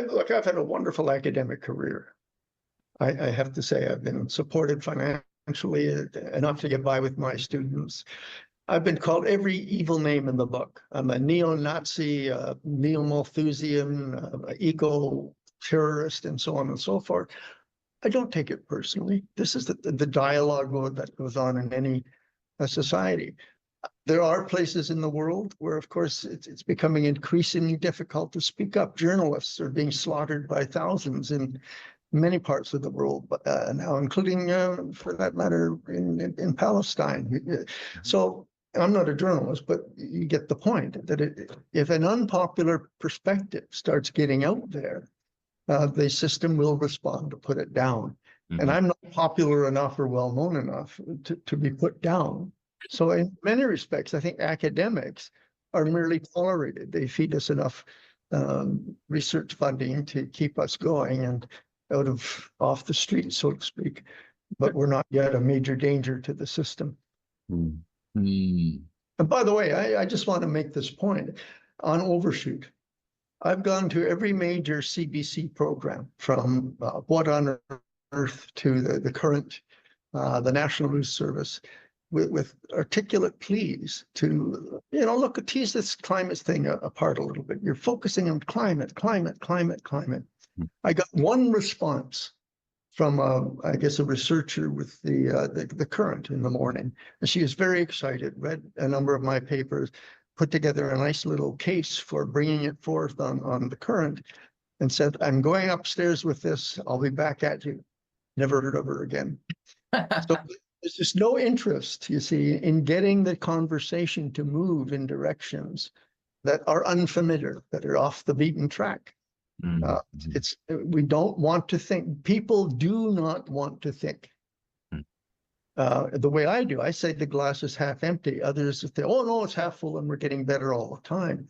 look, I've had a wonderful academic career. I have to say I've been supported financially enough to get by with my students. I've been called every evil name in the book. I'm a neo-Nazi, neo-Malthusian, eco-terrorist, and so on and so forth. I don't take it personally. This is the dialogue that goes on in any society. There are places in the world where, of course, it's becoming increasingly difficult to speak up. Journalists are being slaughtered by thousands in many parts of the world now, including, for that matter, in Palestine. So I'm not a journalist, but you get the point that if an unpopular perspective starts getting out there, the system will respond to put it down. Mm-hmm. And I'm not popular enough or well-known enough to be put down. So in many respects, I think academics are merely tolerated. They feed us enough research funding to keep us going and off the street, so to speak. But we're not yet a major danger to the system. Mm-hmm. And by the way, I just want to make this point on overshoot. I've gone to every major CBC program, from What on Earth to the current, the National News Service, with articulate pleas to, look, tease this climate thing apart a little bit. You're focusing on climate. I got one response from, I guess, a researcher with the Current in the morning. And she was very excited, read a number of my papers, put together a nice little case for bringing it forth on the Current, and said, I'm going upstairs with this. I'll be back at you. Never heard of her again. So there's just no interest, you see, in getting the conversation to move in directions that are unfamiliar, that are off the beaten track. We don't want to think. People do not want to think the way I do. I say the glass is half empty. Others say, oh no, it's half full and we're getting better all the time.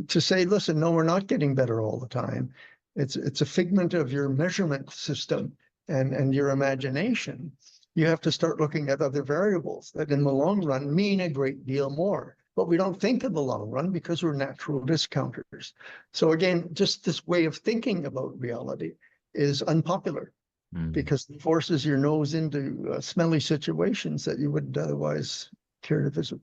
To say, listen, no, we're not getting better all the time. It's a figment of your measurement system and your imagination. You have to start looking at other variables that in the long run mean a great deal more. But we don't think in the long run because we're natural discounters. So again, just this way of thinking about reality is unpopular because it forces your nose into smelly situations that you would otherwise care to visit.